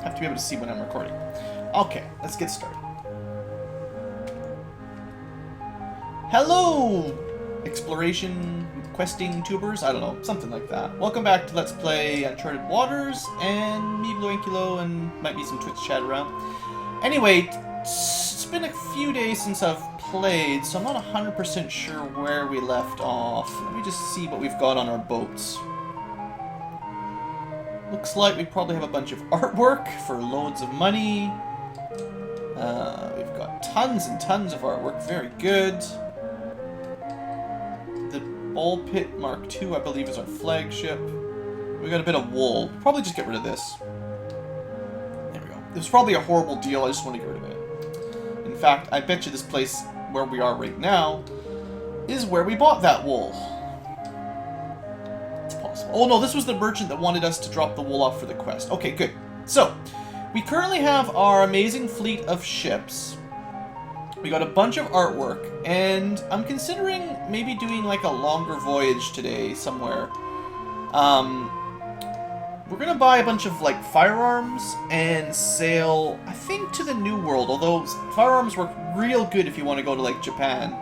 have to be able to see when I'm recording. Okay, let's get started. Hello, exploration, questing tubers? I don't know, something like that. Welcome back to Let's Play Uncharted Waters, and me, BlueAnkylo, and might be some Twitch chat around. Anyway, it's been a few days since I've played, so I'm not 100% sure where we left off. Let me just see what we've got on our boats. Looks like we probably have a bunch of artwork for loads of money. We've got tons and tons of artwork, very good. The Ball Pit Mark II, I believe, is our flagship. We got a bit of wool. We'll probably just get rid of this. There we go. It was probably a horrible deal, I just want to get rid of it. In fact, I bet you this place where we are right now is where we bought that wool. Oh no, this was the merchant that wanted us to drop the wool off for the quest. Okay, good. So, we currently have our amazing fleet of ships. We got a bunch of artwork, and I'm considering maybe doing like a longer voyage today somewhere. We're gonna buy a bunch of like firearms and sail, I think, to the New World, although firearms work real good if you want to go to like Japan.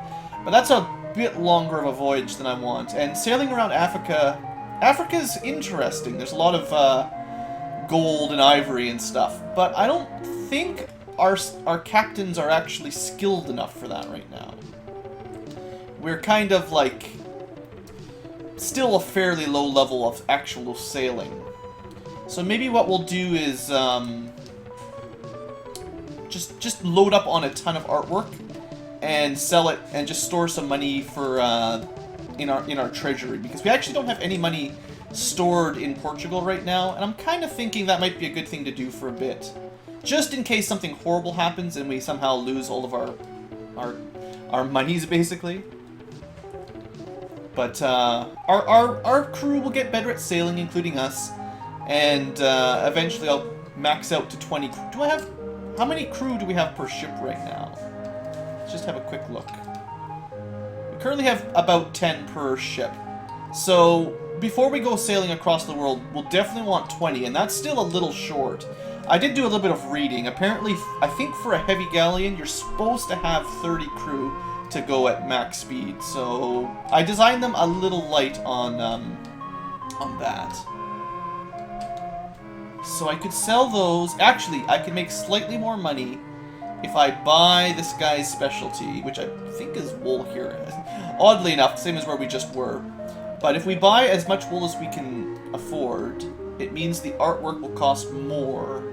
But that's a bit longer of a voyage than I want. And sailing around Africa's interesting. There's a lot of gold and ivory and stuff, but I don't think our captains are actually skilled enough for that right now. We're kind of like still a fairly low level of actual sailing. So maybe what we'll do is just load up on a ton of artwork and sell it and just store some money for in our treasury, because we actually don't have any money stored in Portugal right now, and I'm kind of thinking that might be a good thing to do for a bit, just in case something horrible happens and we somehow lose all of our monies, basically. But our crew will get better at sailing, including us, and eventually I'll max out to 20. How many crew do we have per ship right now? Let's just have a quick look. We currently have about 10 per ship. So before we go sailing across the world, we'll definitely want 20, and that's still a little short. I did do a little bit of reading. Apparently, I think for a heavy galleon, you're supposed to have 30 crew to go at max speed. So I designed them a little light on that. So I could sell those. Actually, I could make slightly more money if I buy this guy's specialty, which I think is wool here. Oddly enough, same as where we just were. But if we buy as much wool as we can afford, it means the artwork will cost more,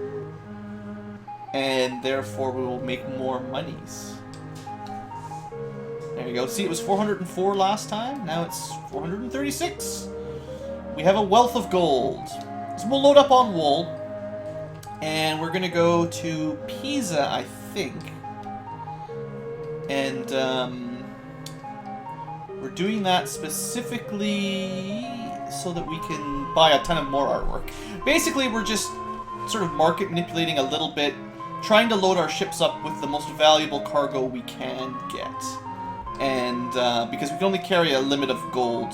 and therefore we will make more monies. There you go. See, it was 404 last time. Now it's 436. We have a wealth of gold. So we'll load up on wool, and we're going to go to Pisa, I think. And we're doing that specifically so that we can buy a ton of more artwork. Basically, we're just sort of market manipulating a little bit, trying to load our ships up with the most valuable cargo we can get. And because we can only carry a limit of gold.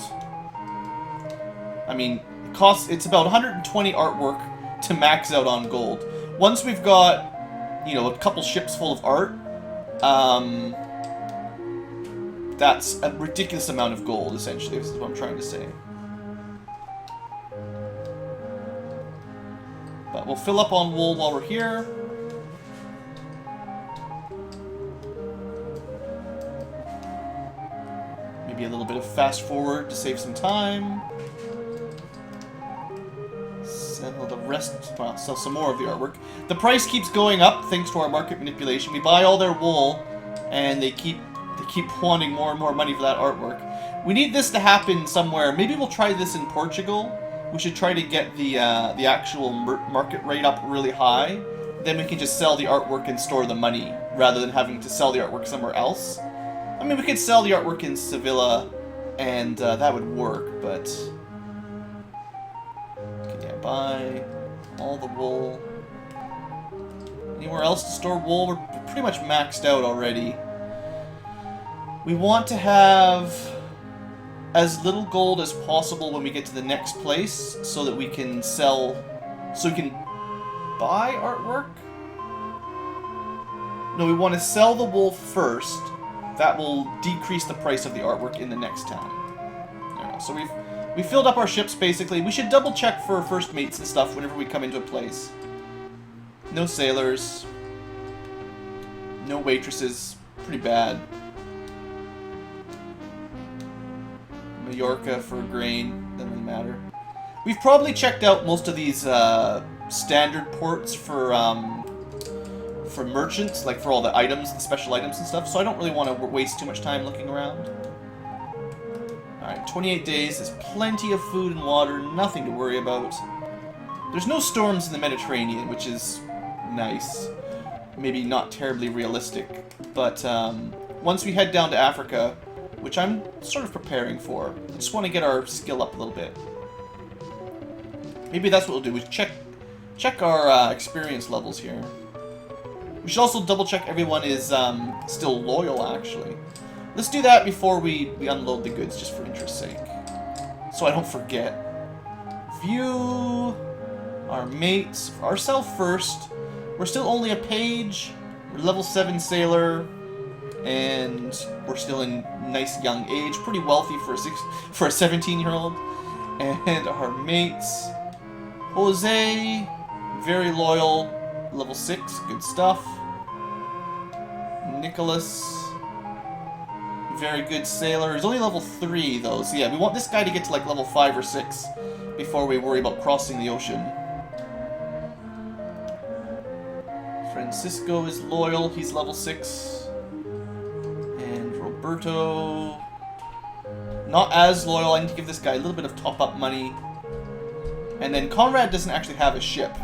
I mean, it's about 120 artwork to max out on gold. Once we've got, you know, a couple ships full of art, that's a ridiculous amount of gold, essentially. This is what I'm trying to say. But we'll fill up on wool while we're here. Maybe a little bit of fast forward to save some time. Sell the rest, well, sell some more of the artwork. The price keeps going up thanks to our market manipulation. We buy all their wool, and they keep wanting more and more money for that artwork. We need this to happen somewhere. Maybe we'll try this in Portugal. We should try to get the actual market rate up really high. Then we can just sell the artwork and store the money, rather than having to sell the artwork somewhere else. I mean, we could sell the artwork in Sevilla, and that would work, but... Okay, yeah, buy all the wool. Anywhere else to store wool? We're pretty much maxed out already. We want to have as little gold as possible when we get to the next place, so that we can sell, so we can buy artwork? No, we want to sell the wool first. That will decrease the price of the artwork in the next town. There we go. So we filled up our ships, basically. We should double check for first mates and stuff whenever we come into a place. No sailors. No waitresses. Pretty bad. Mallorca for grain. Doesn't really matter. We've probably checked out most of these standard ports for merchants, like for all the items, the special items and stuff, so I don't really want to waste too much time looking around. Alright, 28 days, there's plenty of food and water, nothing to worry about. There's no storms in the Mediterranean, which is nice. Maybe not terribly realistic, but once we head down to Africa, which I'm sort of preparing for, I just want to get our skill up a little bit. Maybe that's what we'll do, is check our experience levels here. We should also double check everyone is still loyal, actually. Let's do that before we unload the goods, just for interest's sake. So I don't forget. View our mates, ourselves first. We're still only a page. We're level 7 sailor. And we're still in nice young age. Pretty wealthy for a 17-year-old. And our mates. Jose, very loyal. Level 6, good stuff. Nicholas, very good sailor. He's only level 3 though, so yeah, we want this guy to get to like level 5 or 6 before we worry about crossing the ocean. Francisco is loyal, he's level 6. And Roberto, not as loyal. I need to give this guy a little bit of top-up money. And then Conrad doesn't actually have a ship,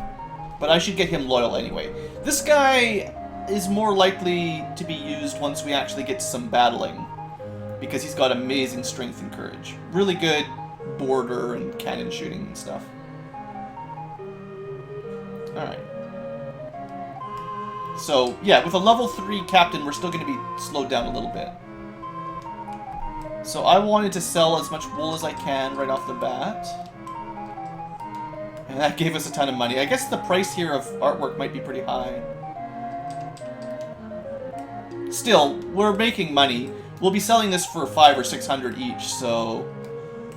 but I should get him loyal anyway. This guy is more likely to be used once we actually get to some battling, because he's got amazing strength and courage. Really good border and cannon shooting and stuff. Alright. So, yeah, with a level 3 captain, we're still going to be slowed down a little bit. So I wanted to sell as much wool as I can right off the bat. And that gave us a ton of money. I guess the price here of artwork might be pretty high. Still, we're making money. We'll be selling this for 500 or 600 each, so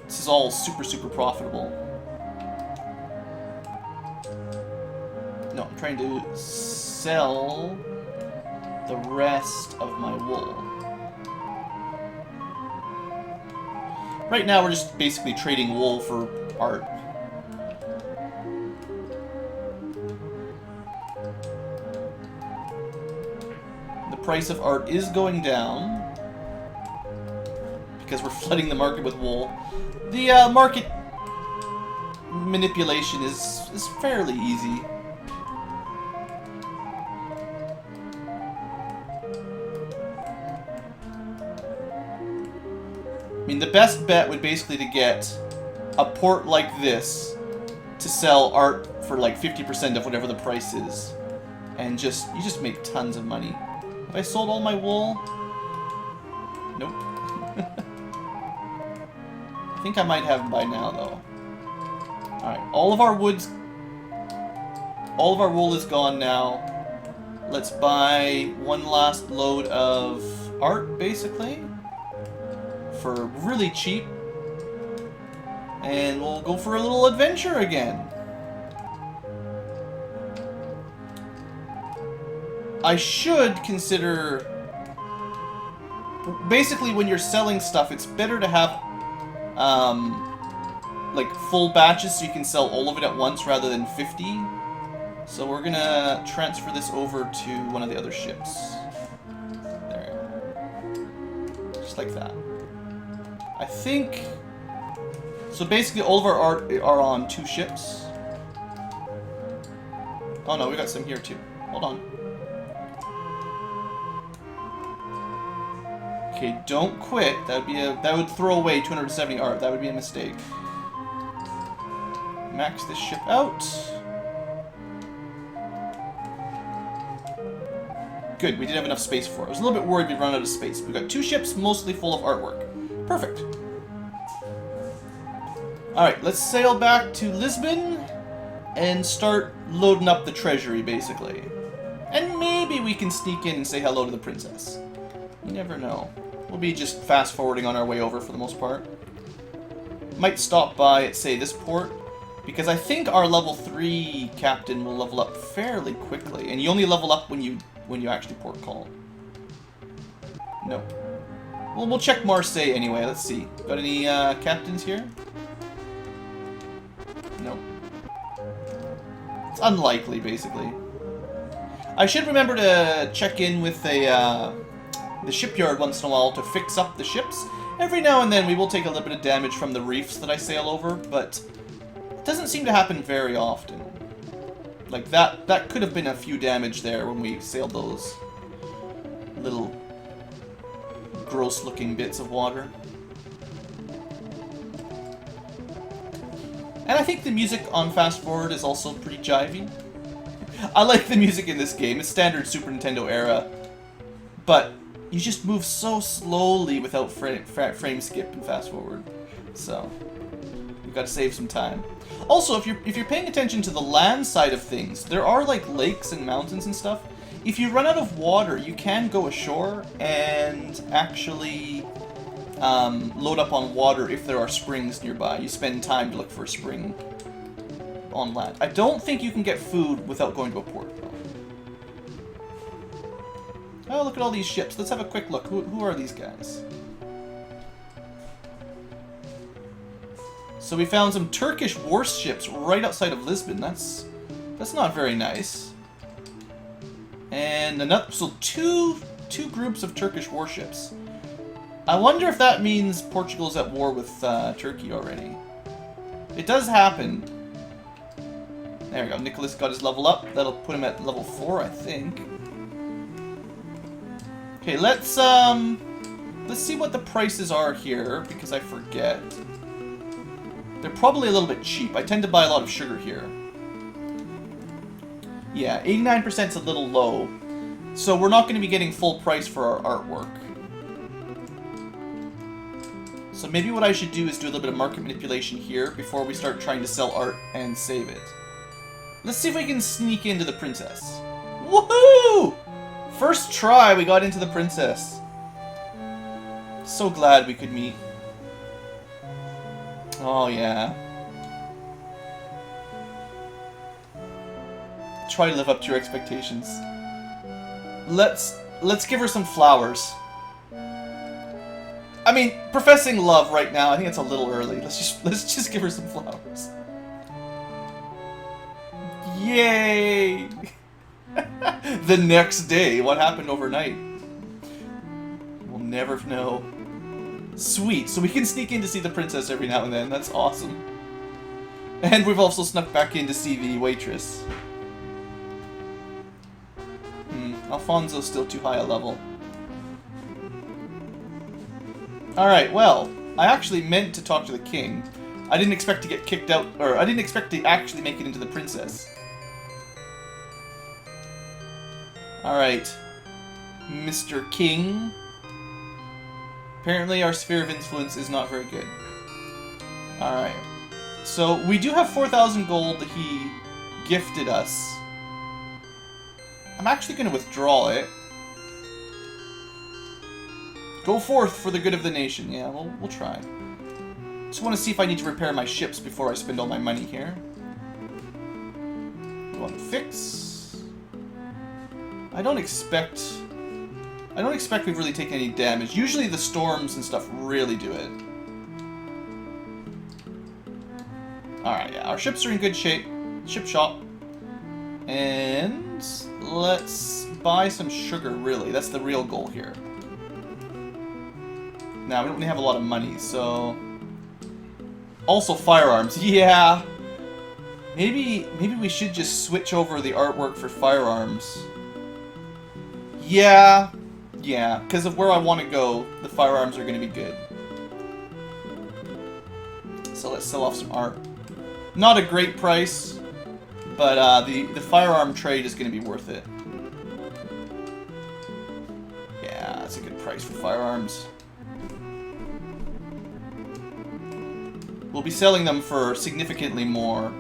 this is all super, super profitable. No, I'm trying to sell the rest of my wool. Right now, we're just basically trading wool for art. Price of art is going down because we're flooding the market with wool. The market manipulation is fairly easy. I mean, the best bet would basically to get a port like this to sell art for like 50% of whatever the price is, and you just make tons of money. Have I sold all my wool? Nope. I think I might have by now, though. Alright, all of our wool is gone now. Let's buy one last load of art, basically, for really cheap. And we'll go for a little adventure again. I should consider... Basically, when you're selling stuff, it's better to have, like, full batches so you can sell all of it at once rather than 50. So we're gonna transfer this over to one of the other ships. There. Just like that. I think... So basically, all of our art are on 2 ships. Oh no, we got some here too. Hold on. Okay, don't quit. That would throw away 270 art. That would be a mistake. Max this ship out. Good, we did have enough space for it. I was a little bit worried we'd run out of space. We've got 2 ships, mostly full of artwork. Perfect. Alright, let's sail back to Lisbon. and start loading up the treasury, basically. And maybe we can sneak in and say hello to the princess. You never know. We'll be just fast-forwarding on our way over for the most part. Might stop by at, say, this port, because I think our level 3 captain will level up fairly quickly, and you only level up when you actually port call. No. Well, we'll check Marseille anyway. Let's see. Got any captains here? No. It's unlikely, basically. I should remember to check in with the shipyard once in a while to fix up the ships. Every now and then we will take a little bit of damage from the reefs that I sail over, but it doesn't seem to happen very often. Like, that could have been a few damage there when we sailed those little gross-looking bits of water. And I think the music on Fast Forward is also pretty jivey. I like the music in this game. It's standard Super Nintendo era, but you just move so slowly without frame skip and Fast Forward. So we've got to save some time. Also, if you're paying attention to the land side of things, there are like lakes and mountains and stuff. If you run out of water, you can go ashore and actually load up on water if there are springs nearby. You spend time to look for a spring on land. I don't think you can get food without going to a port, though. Oh, look at all these ships. Let's have a quick look. Who are these guys? So we found some Turkish warships right outside of Lisbon. That's not very nice. And another, so two groups of Turkish warships. I wonder if that means Portugal's at war with Turkey already. It does happen. There we go. Nicholas got his level up. That'll put him at level 4, I think. Okay, let's see what the prices are here, because I forget. They're probably a little bit cheap. I tend to buy a lot of sugar here. Yeah, 89% is a little low. So we're not going to be getting full price for our artwork. So maybe what I should do is do a little bit of market manipulation here before we start trying to sell art and save it. Let's see if we can sneak into the princess. Woohoo! First try, we got into the princess. So glad we could meet. Oh, yeah. Try to live up to your expectations. Let's give her some flowers. I mean, professing love right now, I think it's a little early. Let's just give her some flowers. Yay! The next day, what happened overnight? We'll never know. Sweet, so we can sneak in to see the princess every now and then. That's awesome. And we've also snuck back in to see the waitress. Alfonso's still too high a level. Alright, well, I actually meant to talk to the king. I didn't expect to get kicked out, or I didn't expect to actually make it into the princess. Alright, Mr. King. Apparently our sphere of influence is not very good. Alright, so we do have 4,000 gold that he gifted us. I'm actually going to withdraw it. Go forth for the good of the nation. Yeah, we'll try. Just want to see if I need to repair my ships before I spend all my money here. We want to fix. I don't expect we've really taken any damage. Usually the storms and stuff really do it. Alright, yeah, our ships are in good shape. Ship shop. And let's buy some sugar, really. That's the real goal here. Now, we don't really have a lot of money, so... Also firearms, yeah! Maybe we should just switch over the artwork for firearms. Yeah, because of where I want to go, the firearms are going to be good. So let's sell off some art. Not a great price, but the firearm trade is going to be worth it. Yeah, that's a good price for firearms. We'll be selling them for significantly more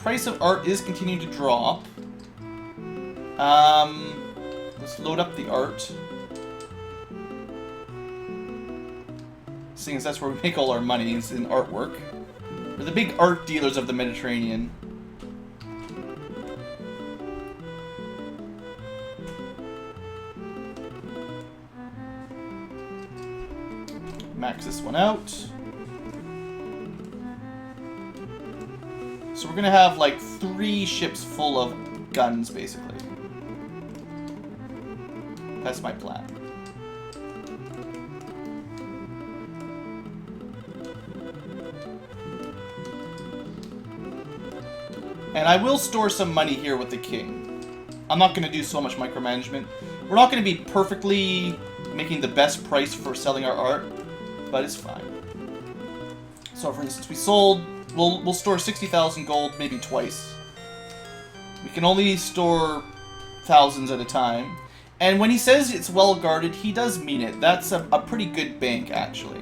price of art is continuing to drop. Let's load up the art. Seeing as that's where we make all our money, is in artwork. We're the big art dealers of the Mediterranean. Max this one out. So we're gonna have like 3 ships full of guns, basically. That's my plan. And I will store some money here with the king. I'm not gonna do so much micromanagement. We're not gonna be perfectly making the best price for selling our art, but it's fine. So for instance, we sold, we'll store 60,000 gold maybe twice. We can only store thousands at a time. And when he says it's well guarded, he does mean it. That's a pretty good bank, actually.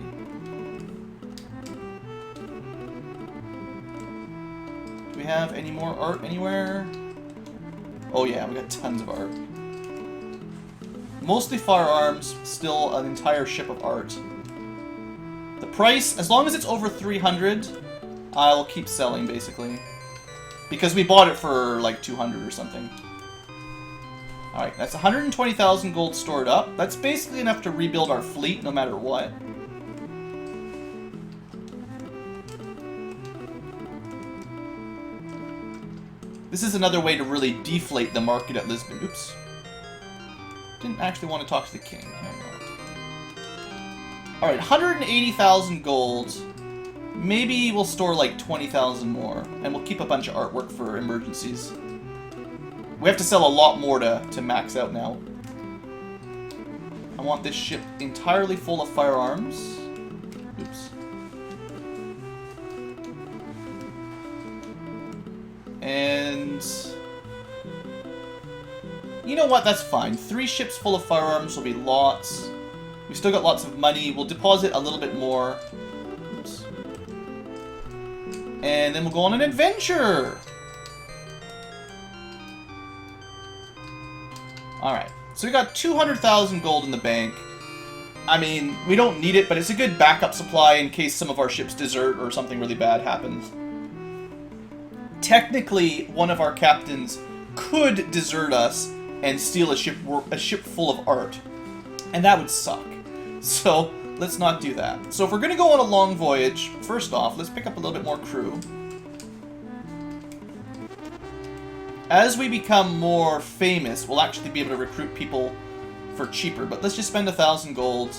Do we have any more art anywhere? Oh yeah, we got tons of art. Mostly firearms, still an entire ship of art. The price, as long as it's over 300, I'll keep selling, basically. Because we bought it for like 200 or something. Alright, that's 120,000 gold stored up. That's basically enough to rebuild our fleet no matter what. This is another way to really deflate the market at Lisbon. Oops. Didn't actually want to talk to the king. Alright, 180,000 gold. Maybe we'll store like 20,000 more. And we'll keep a bunch of artwork for emergencies. We have to sell a lot more to max out now. I want this ship entirely full of firearms. Oops. And... you know what? That's fine. 3 ships full of firearms will be lots. We've still got lots of money. We'll deposit a little bit more. Oops. And then we'll go on an adventure! Alright, so we got 200,000 gold in the bank. I mean, we don't need it, but it's a good backup supply in case some of our ships desert or something really bad happens. Technically, one of our captains could desert us and steal a ship full of art. And that would suck. So, let's not do that. So if we're going to go on a long voyage, first off, let's pick up a little bit more crew. As we become more famous, we'll actually be able to recruit people for cheaper. But let's just spend 1,000 gold.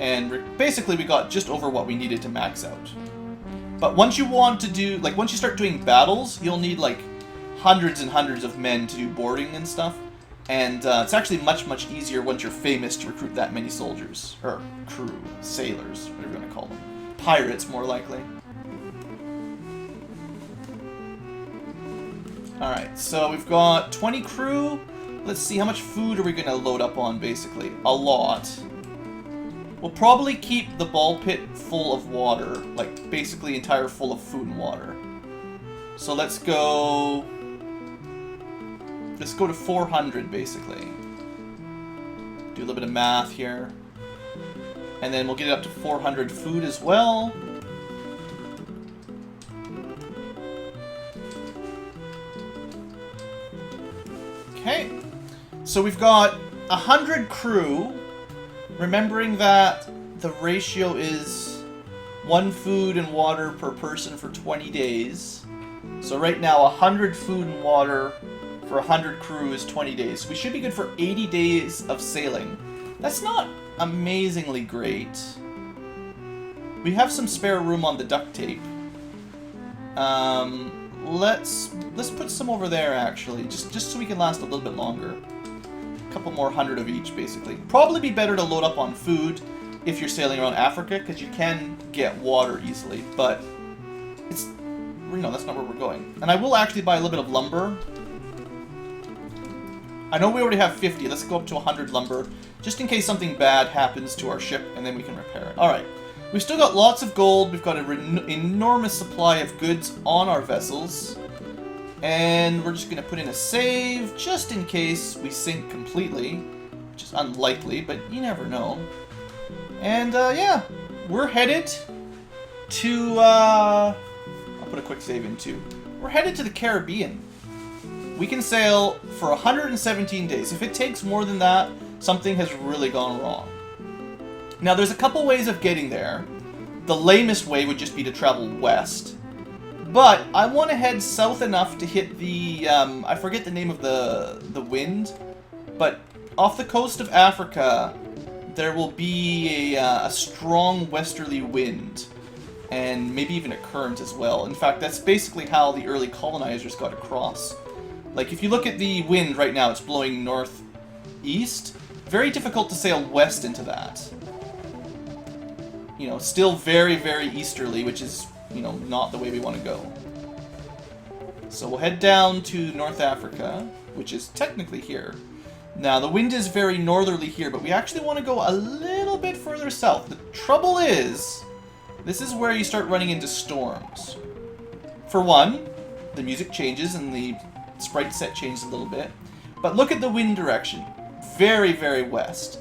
And basically we got just over what we needed to max out. But once you want to do, like once you start doing battles, you'll need like hundreds and hundreds of men to do boarding and stuff. And it's actually much, much easier once you're famous to recruit that many soldiers. Or crew, sailors, whatever you want to call them. Pirates, more likely. Alright, so we've got 20 crew. Let's see, how much food are we going to load up on, basically? A lot. We'll probably keep the ball pit full of water. Like, basically entire full of food and water. So let's go... let's go to 400, basically. Do a little bit of math here. And then we'll get it up to 400 food as well. Okay, so we've got 100 crew, remembering that the ratio is 1 food and water per person for 20 days. So right now 100 food and water for 100 crew is 20 days. So we should be good for 80 days of sailing. That's not amazingly great. We have some spare room on the duct tape. Let's put some over there, actually, just so we can last a little bit longer. A couple more 100 of each, basically. Probably be better to load up on food if you're sailing around Africa, because you can get water easily, but it's, you know, that's not where we're going. And I will actually buy a little bit of lumber. I know we already have 50. Let's go up to 100 lumber, just in case something bad happens to our ship, and then we can repair it. Alright. We've still got lots of gold. We've got an enormous supply of goods on our vessels. And we're just going to put in a save, just in case we sink completely. Which is unlikely, but you never know. And, yeah. We're headed to, I'll put a quick save in, too. We're headed to the Caribbean. We can sail for 117 days. If it takes more than that, something has really gone wrong. Now, there's a couple ways of getting there. The lamest way would just be to travel west. But I want to head south enough to hit the, I forget the name of the wind, but off the coast of Africa, there will be a strong westerly wind, and maybe even a current as well. In fact, that's basically how the early colonizers got across. Like, if you look at the wind right now, it's blowing northeast. Very difficult to sail west into that. You know, still very, very easterly, which is, you know, not the way we want to go. So we'll head down to North Africa, which is technically here. Now, the wind is very northerly here, but we actually want to go a little bit further south. The trouble is, this is where you start running into storms. For one, the music changes and the sprite set changes a little bit. But look at the wind direction. Very, very west.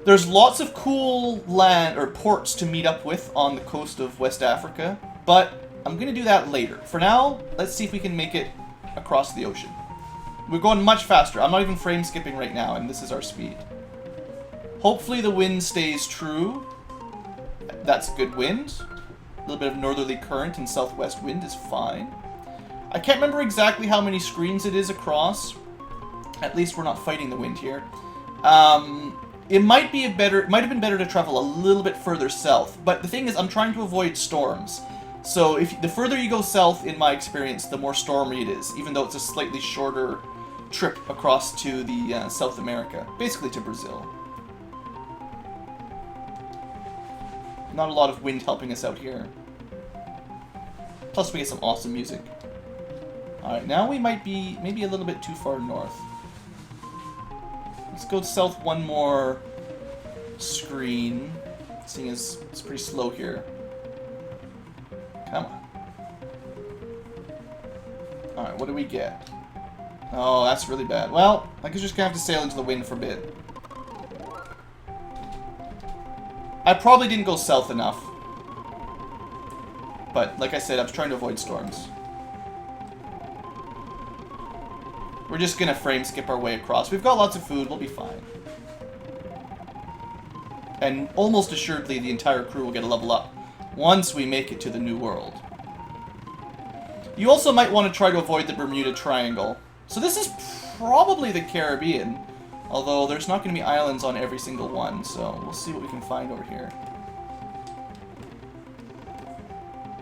There's lots of cool land or ports to meet up with on the coast of West Africa, but I'm going to do that later. For now, let's see if we can make it across the ocean. We're going much faster. I'm not even frame skipping right now, and this is our speed. Hopefully the wind stays true. That's good wind. A little bit of northerly current and southwest wind is fine. I can't remember exactly how many screens it is across. At least we're not fighting the wind here. It might have been better to travel a little bit further south, but the thing is, I'm trying to avoid storms. So the further you go south, in my experience, the more stormy it is, even though it's a slightly shorter trip across to the South America, basically to Brazil. Not a lot of wind helping us out here. Plus we get some awesome music. Alright, now we might be maybe a little bit too far north. Let's go south one more screen, seeing as it's pretty slow here. Come on. Alright, what do we get? Oh, that's really bad. Well, I guess we're just gonna have to sail into the wind for a bit. I probably didn't go south enough. But, like I said, I was trying to avoid storms. We're just gonna frame skip our way across. We've got lots of food, we'll be fine. And almost assuredly the entire crew will get a level up once we make it to the New World. You also might want to try to avoid the Bermuda Triangle. So this is probably the Caribbean, although there's not going to be islands on every single one, so we'll see what we can find over here.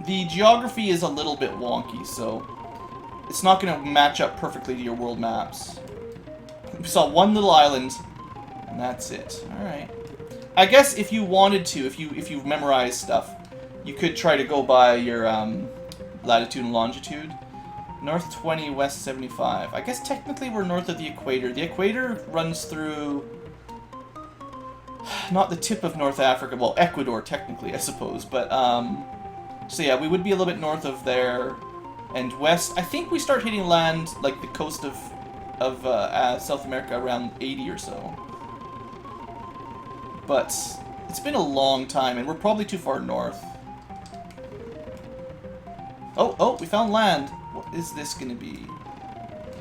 The geography is a little bit wonky, so it's not going to match up perfectly to your world maps. We saw one little island, and that's it. Alright. I guess if you wanted to, if you memorize stuff, you could try to go by your latitude and longitude. North 20, west 75. I guess technically we're north of the equator. The equator runs through... not the tip of North Africa. Well, Ecuador, technically, I suppose. But, so yeah, we would be a little bit north of there. And west, I think we start hitting land, like the coast of South America around 80 or so. But it's been a long time, and we're probably too far north. Oh, we found land. What is this going to be?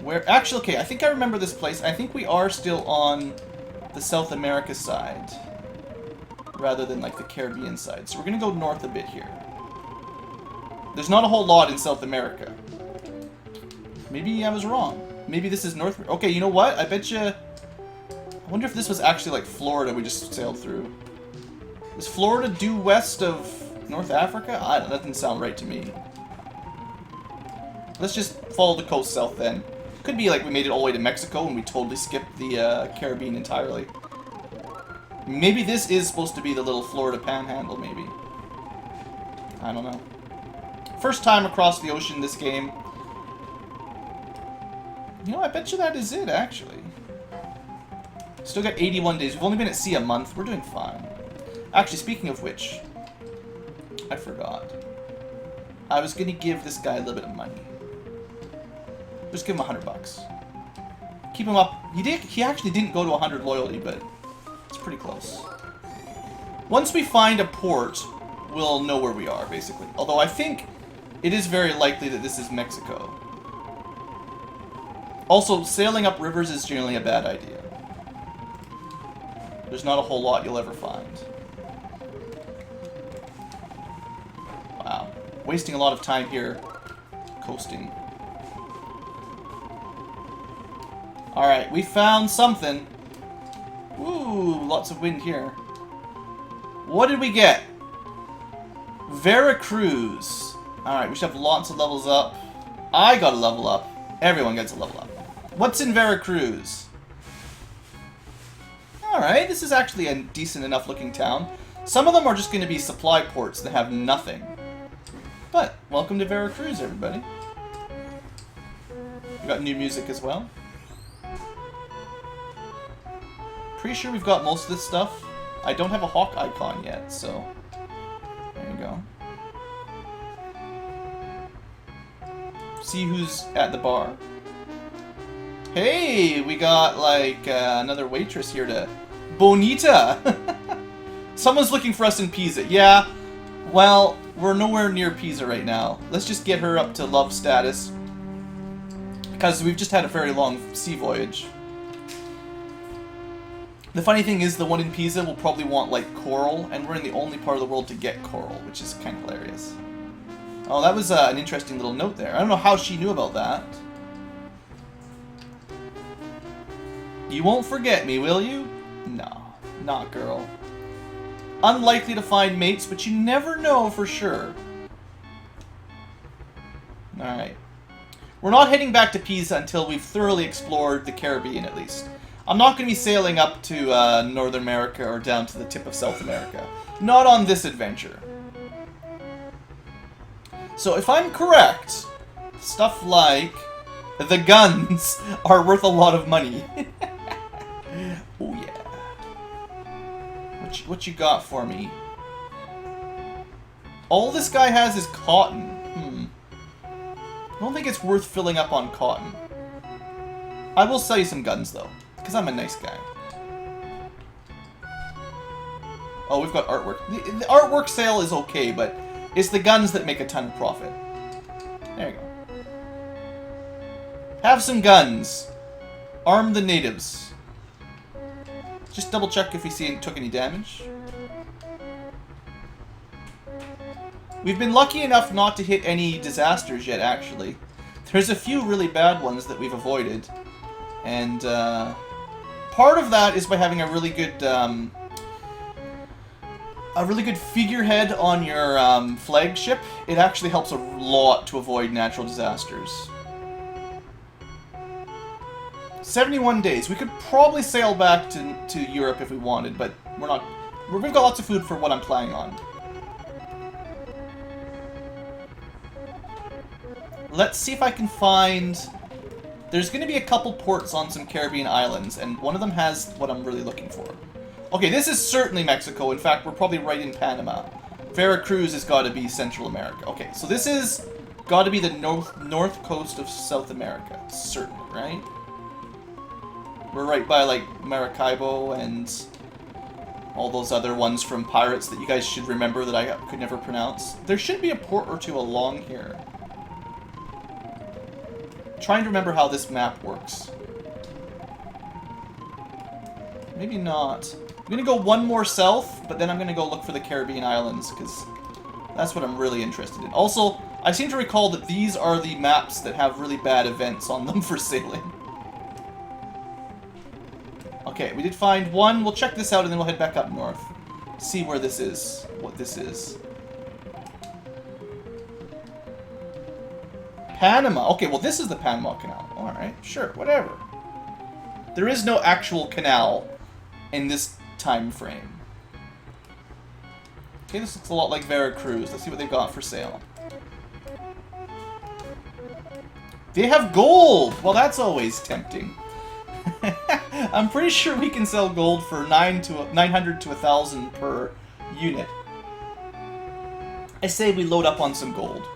Where? Actually, okay, I think I remember this place. I think we are still on the South America side, rather than, like, the Caribbean side. So we're going to go north a bit here. There's not a whole lot in South America. Maybe I was wrong. Maybe this is North... Okay, you know what? I bet you... I wonder if this was actually, like, Florida we just sailed through. Is Florida due west of North Africa? I don't know. That doesn't sound right to me. Let's just follow the coast south then. Could be like we made it all the way to Mexico and we totally skipped the Caribbean entirely. Maybe this is supposed to be the little Florida panhandle, maybe. I don't know. First time across the ocean this game. You know, I bet you that is it, actually. Still got 81 days. We've only been at sea a month. We're doing fine. Actually, speaking of which, I forgot. I was going to give this guy a little bit of money. Just give him $100. Keep him up. He actually didn't go to 100 loyalty, but it's pretty close. Once we find a port, we'll know where we are, basically. Although I think it is very likely that this is Mexico. Also, sailing up rivers is generally a bad idea. There's not a whole lot you'll ever find. Wow. Wasting a lot of time here coasting. Alright, we found something. Ooh, lots of wind here. What did we get? Veracruz. Alright, we should have lots of levels up. I got a level up. Everyone gets a level up. What's in Veracruz? Alright, this is actually a decent enough looking town. Some of them are just going to be supply ports that have nothing. But, welcome to Veracruz, everybody. We got new music as well. Pretty sure we've got most of this stuff. I don't have a hawk icon yet, so there you go. See who's at the bar. Hey, we got like another waitress here to... Bonita! Someone's looking for us in Pisa. Yeah, well, we're nowhere near Pisa right now. Let's just get her up to love status. Because we've just had a very long sea voyage. The funny thing is, the one in Pisa will probably want, like, coral, and we're in the only part of the world to get coral, which is kind of hilarious. Oh, that was an interesting little note there. I don't know how she knew about that. You won't forget me, will you? No, not girl. Unlikely to find mates, but you never know for sure. Alright. We're not heading back to Pisa until we've thoroughly explored the Caribbean, at least. I'm not going to be sailing up to North America or down to the tip of South America. Not on this adventure. So if I'm correct, stuff like the guns are worth a lot of money. Oh yeah. What you got for me? All this guy has is cotton. I don't think it's worth filling up on cotton. I will sell you some guns though, because I'm a nice guy. Oh, we've got artwork. The artwork sale is okay, but it's the guns that make a ton of profit. There you go. Have some guns. Arm the natives. Just double check if he took any damage. We've been lucky enough not to hit any disasters yet, actually. There's a few really bad ones that we've avoided. And part of that is by having a really good figurehead on your flagship. It actually helps a lot to avoid natural disasters. 71 days. We could probably sail back to Europe if we wanted, but we're not. We've got lots of food for what I'm planning on. Let's see if I can find... There's going to be a couple ports on some Caribbean islands, and one of them has what I'm really looking for. Okay, this is certainly Mexico. In fact, we're probably right in Panama. Veracruz has got to be Central America. Okay, so this is got to be the north coast of South America. Certainly, right? We're right by, like, Maracaibo and all those other ones from Pirates that you guys should remember that I could never pronounce. There should be a port or two along here. Trying to remember how this map works. Maybe not. I'm going to go one more south, but then I'm going to go look for the Caribbean islands, because that's what I'm really interested in. Also, I seem to recall that these are the maps that have really bad events on them for sailing. Okay, we did find one. We'll check this out and then we'll head back up north. See where this is. What this is. Panama. Okay, well this is the Panama Canal. Alright, sure, whatever. There is no actual canal in this time frame. Okay, this looks a lot like Veracruz. Let's see what they got for sale. They have gold! Well, that's always tempting. I'm pretty sure we can sell gold for 900 to 1,000 per unit. I say we load up on some gold.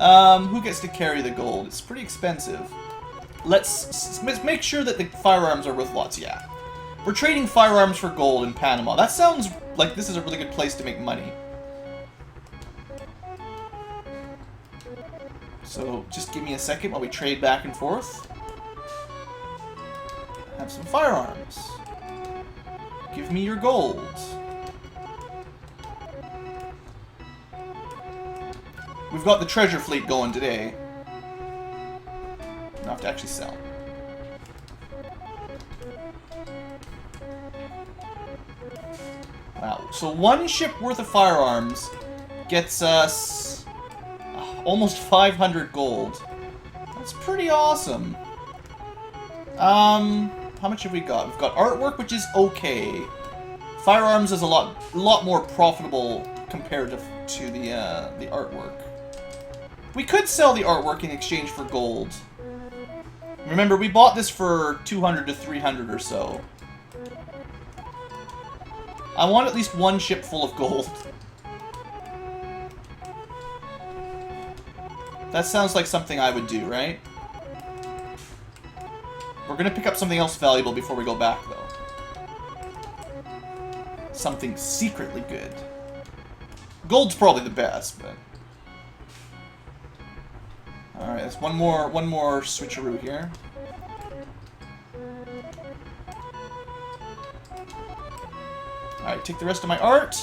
Who gets to carry the gold? It's pretty expensive. Let's make sure that the firearms are worth lots. Yeah. We're trading firearms for gold in Panama. That sounds like this is a really good place to make money. So just give me a second while we trade back and forth. Have some firearms. Give me your gold. We've got the treasure fleet going today. Don't have to actually sell. Wow. So one ship worth of firearms gets us almost 500 gold. That's pretty awesome. How much have we got? We've got artwork, which is okay. Firearms is a lot more profitable compared to the artwork. We could sell the artwork in exchange for gold. Remember, we bought this for 200 to 300 or so. I want at least one ship full of gold. That sounds like something I would do, right? We're gonna pick up something else valuable before we go back, though. Something secretly good. Gold's probably the best, but... Alright, there's one more switcheroo here. Alright, take the rest of my art.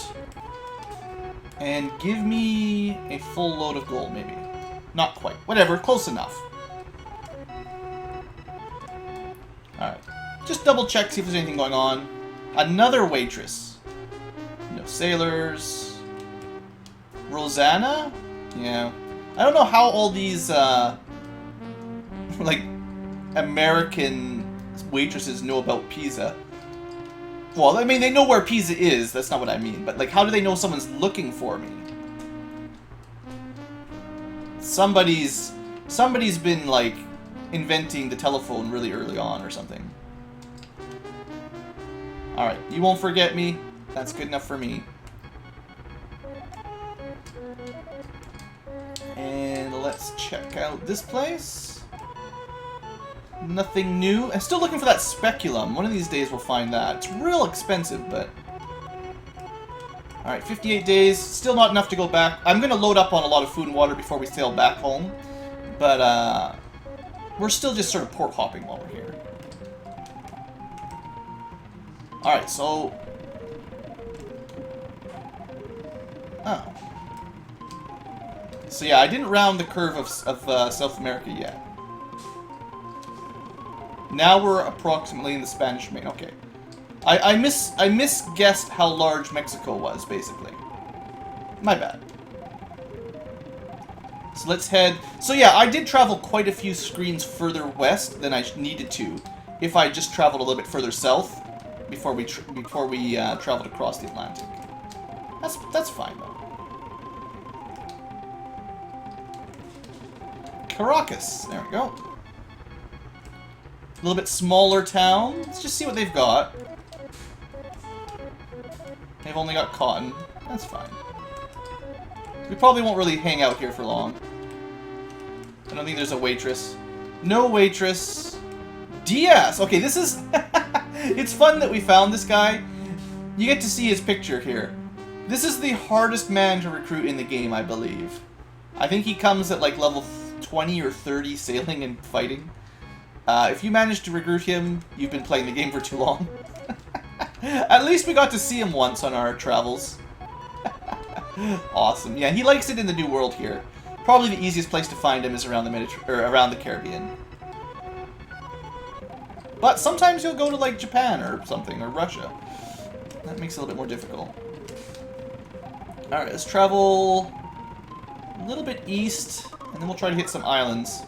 And give me a full load of gold, maybe. Not quite. Whatever, close enough. Alright. Just double check, see if there's anything going on. Another waitress. No sailors. Rosanna? Yeah. I don't know how all these, like, American waitresses know about Pisa. Well, I mean, they know where Pisa is. That's not what I mean. But, like, how do they know someone's looking for me? Somebody's been, like, inventing the telephone really early on or something. Alright, you won't forget me. That's good enough for me. And let's check out this place. Nothing new. I'm still looking for that speculum. One of these days we'll find that. It's real expensive, but... Alright, 58 days. Still not enough to go back. I'm going to load up on a lot of food and water before we sail back home. But, we're still just sort of port hopping while we're here. Alright, so... Oh. So yeah, I didn't round the curve of South America yet. Now we're approximately in the Spanish Main. Okay. I misguessed how large Mexico was, basically. My bad. So let's head... So yeah, I did travel quite a few screens further west than I needed to, if I just traveled a little bit further south before we traveled across the Atlantic. That's fine, though. Caracas. There we go. A little bit smaller town. Let's just see what they've got. They've only got cotton. That's fine. We probably won't really hang out here for long. I don't think there's a waitress. No waitress. Diaz! Okay, this is... It's fun that we found this guy. You get to see his picture here. This is the hardest man to recruit in the game, I believe. I think he comes at like level 20 or 30 sailing and fighting. If you manage to recruit him, you've been playing the game for too long. At least we got to see him once on our travels. Awesome. Yeah, he likes it in the New World here. Probably the easiest place to find him is around the around the Caribbean. But sometimes you'll go to like Japan or something, or Russia. That makes it a little bit more difficult. Alright, let's travel a little bit east, and then we'll try to hit some islands.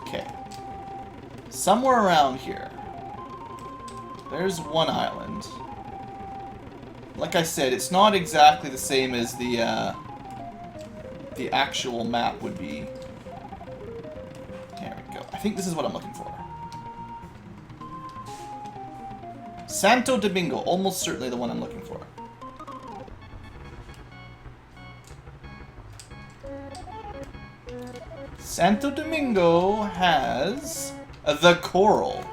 Okay. Somewhere around here. There's one island. Like I said, it's not exactly the same as the actual map would be. There we go. I think this is what I'm looking for. Santo Domingo, almost certainly the one I'm looking for. Santo Domingo has the coral.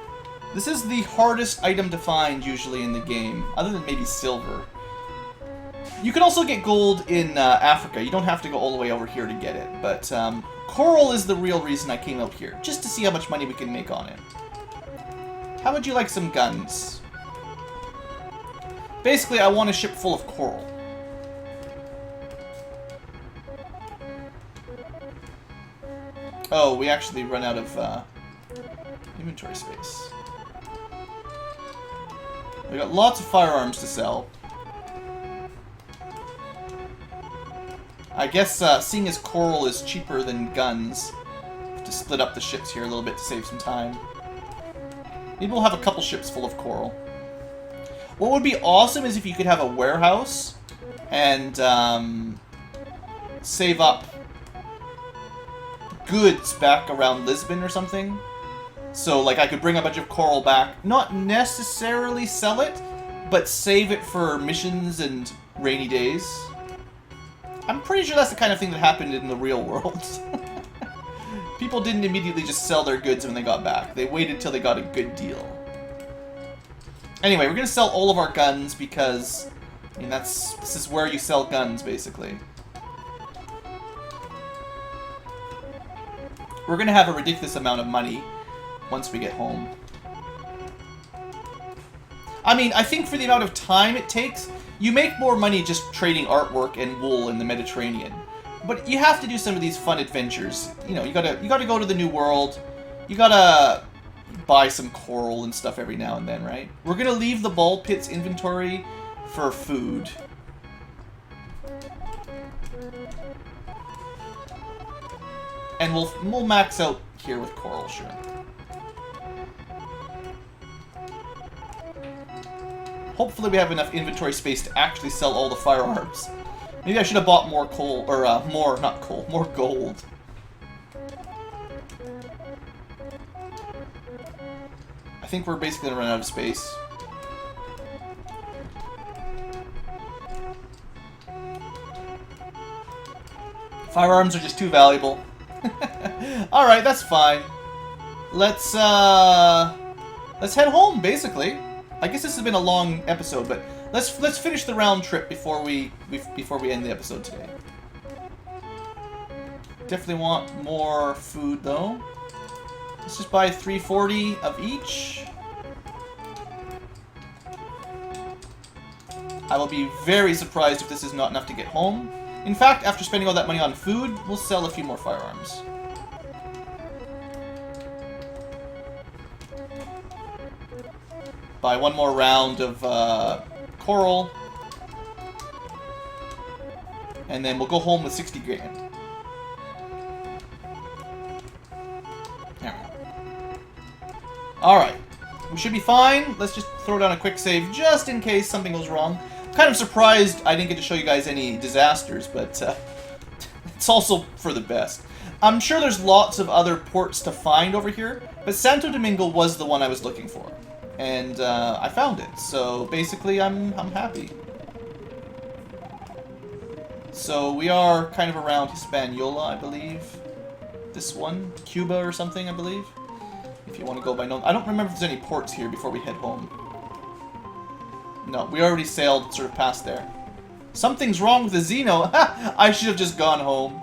This is the hardest item to find usually in the game, other than maybe silver. You can also get gold in Africa. You don't have to go all the way over here to get it. But coral is the real reason I came out here, just to see how much money we can make on it. How would you like some guns? Basically, I want a ship full of coral. Oh, we actually run out of inventory space. We got lots of firearms to sell. I guess seeing as coral is cheaper than guns, to split up the ships here a little bit to save some time. Maybe we'll have a couple ships full of coral. What would be awesome is if you could have a warehouse and save up goods back around Lisbon or something. So, like, I could bring a bunch of coral back, not necessarily sell it, but save it for missions and rainy days. I'm pretty sure that's the kind of thing that happened in the real world. People didn't immediately just sell their goods when they got back. They waited till they got a good deal. Anyway, we're going to sell all of our guns because, I mean, this is where you sell guns, basically. We're going to have a ridiculous amount of money once we get home. I mean, I think for the amount of time it takes, you make more money just trading artwork and wool in the Mediterranean. But you have to do some of these fun adventures. You know, you gotta go to the New World. You gotta buy some coral and stuff every now and then, right? We're gonna leave the ball pits inventory for food. And we'll max out here with coral, sure. Hopefully we have enough inventory space to actually sell all the firearms. Maybe I should have bought more coal, or more gold. I think we're basically gonna run out of space. Firearms are just too valuable. Alright, that's fine. Let's head home, basically. I guess this has been a long episode, but let's finish the round trip before we end the episode today. Definitely want more food though. Let's just buy 340 of each. I will be very surprised if this is not enough to get home. In fact, after spending all that money on food, we'll sell a few more firearms. Buy one more round of coral. And then we'll go home with 60 grand. Alright. We should be fine. Let's just throw down a quick save just in case something goes wrong. I'm kind of surprised I didn't get to show you guys any disasters, but it's also for the best. I'm sure there's lots of other ports to find over here, but Santo Domingo was the one I was looking for. And I found it, so basically I'm happy. So we are kind of around Hispaniola, I believe. This one, Cuba or something, I believe. If you want to go by note. I don't remember if there's any ports here before we head home. No, we already sailed sort of past there. Something's wrong with the Xeno. I should have just gone home.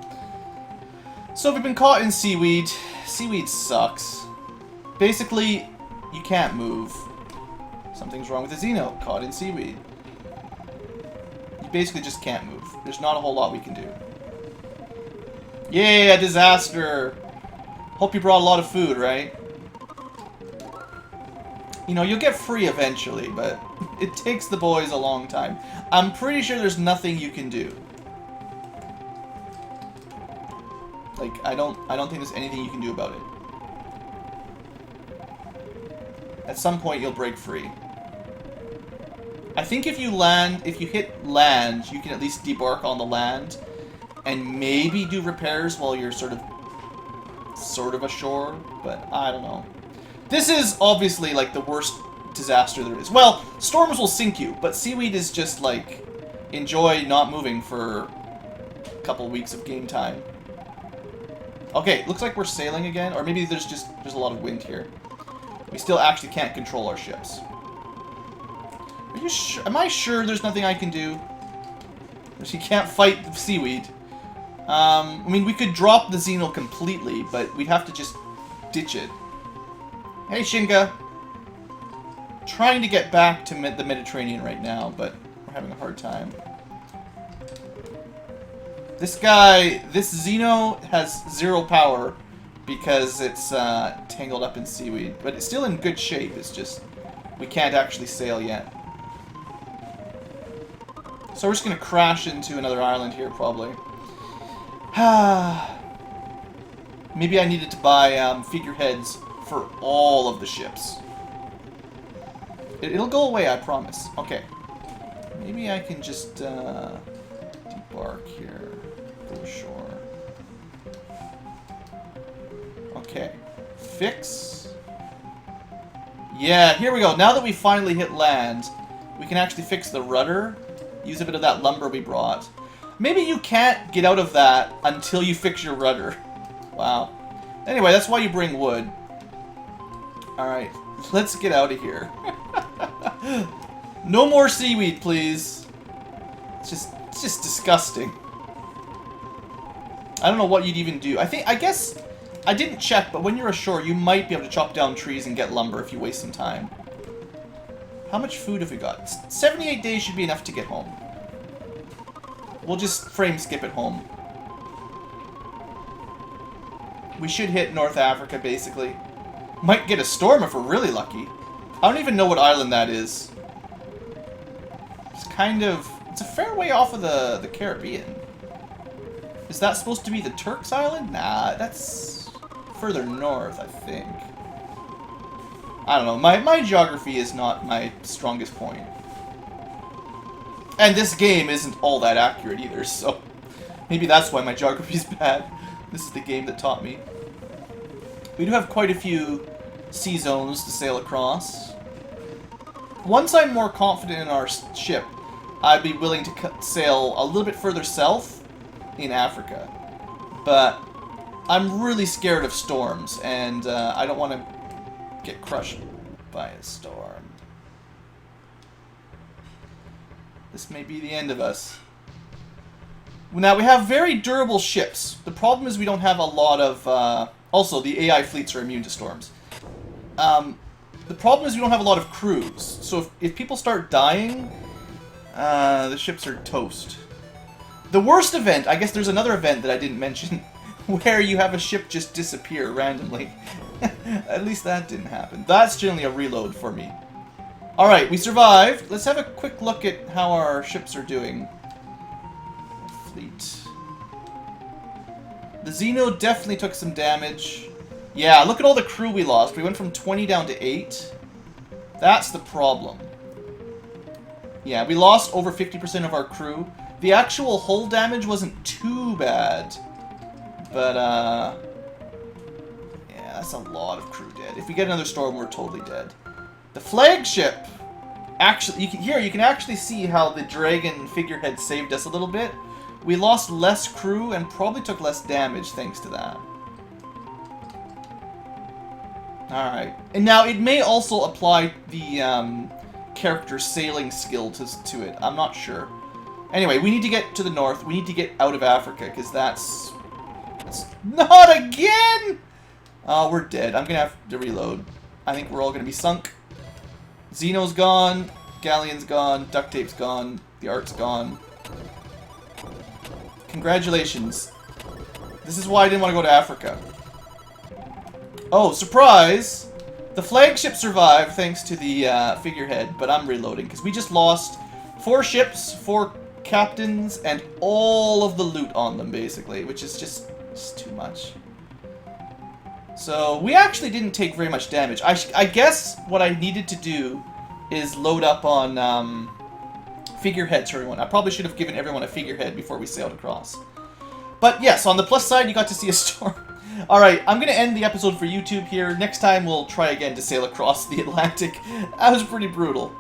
So we've been caught in seaweed. Seaweed sucks. Basically, you can't move. Something's wrong with the Xeno. Caught in seaweed. You basically just can't move. There's not a whole lot we can do. Yay, a disaster! Hope you brought a lot of food, right? You know, you'll get free eventually, but it takes the boys a long time. I'm pretty sure there's nothing you can do. Like, I don't think there's anything you can do about it. At some point, you'll break free. I think if you hit land, you can at least debark on the land and maybe do repairs while you're sort of ashore, but I don't know. This is obviously like the worst disaster there is. Well, storms will sink you, but seaweed is just like enjoy not moving for a couple weeks of game time. Okay, looks like we're sailing again, or maybe there's a lot of wind here. We still actually can't control our ships. Are you sure? Am I sure there's nothing I can do? You can't fight the seaweed. I mean, we could drop the Xeno completely, but we'd have to just ditch it. Hey, Shinga. Trying to get back to the Mediterranean right now, but we're having a hard time. This Xeno has 0 power because it's tangled up in seaweed, but it's still in good shape. It's just we can't actually sail yet. So we're just going to crash into another island here, probably. Maybe I needed to buy figureheads for all of the ships. It'll go away, I promise. Okay. Maybe I can just debark here. Go ashore. Okay. Fix. Yeah, here we go. Now that we finally hit land, we can actually fix the rudder. Use a bit of that lumber we brought. Maybe you can't get out of that until you fix your rudder. Wow. Anyway, that's why you bring wood. Alright, let's get out of here. No more seaweed, please. It's just disgusting. I don't know what you'd even do. I guess, I didn't check, but when you're ashore, you might be able to chop down trees and get lumber if you waste some time. How much food have we got? 78 days should be enough to get home. We'll just frame skip it home. We should hit North Africa, basically. Might get a storm if we're really lucky. I don't even know what island that is. It's kind of... It's a fair way off of the Caribbean. Is that supposed to be the Turks Island? Nah, that's further north, I think. I don't know. My geography is not my strongest point. And this game isn't all that accurate either, so maybe that's why my geography is bad. This is the game that taught me. We do have quite a few sea zones to sail across. Once I'm more confident in our ship, I'd be willing to sail a little bit further south in Africa. But I'm really scared of storms, and I don't want to get crushed by a storm. This may be the end of us. Now, we have very durable ships. The problem is we don't have a lot of... also, the AI fleets are immune to storms. The problem is we don't have a lot of crews. So if people start dying, the ships are toast. The worst event, I guess there's another event that I didn't mention, where you have a ship just disappear randomly. At least that didn't happen. That's generally a reload for me. Alright, we survived. Let's have a quick look at how our ships are doing. Fleet. The Xeno definitely took some damage. Yeah, look at all the crew we lost. We went from 20 down to 8. That's the problem. Yeah, we lost over 50% of our crew. The actual hull damage wasn't too bad. But, yeah, that's a lot of crew dead. If we get another storm, we're totally dead. The flagship! Actually, you can actually see how the dragon figurehead saved us a little bit. We lost less crew and probably took less damage thanks to that. Alright. And now, it may also apply the character's sailing skill to it. I'm not sure. Anyway, we need to get to the north. We need to get out of Africa, because that's... Not again! Oh, we're dead. I'm going to have to reload. I think we're all going to be sunk. Xeno's gone. Galleon's gone. Duct tape's gone. The art's gone. Congratulations. This is why I didn't want to go to Africa. Oh, surprise! The flagship survived thanks to the figurehead, but I'm reloading because we just lost 4 ships, 4 captains, and all of the loot on them, basically, which is just too much. So, we actually didn't take very much damage. I guess what I needed to do is load up on figureheads for everyone. I probably should have given everyone a figurehead before we sailed across. But yes, on the plus side, you got to see a storm. Alright, I'm going to end the episode for YouTube here. Next time, we'll try again to sail across the Atlantic. That was pretty brutal.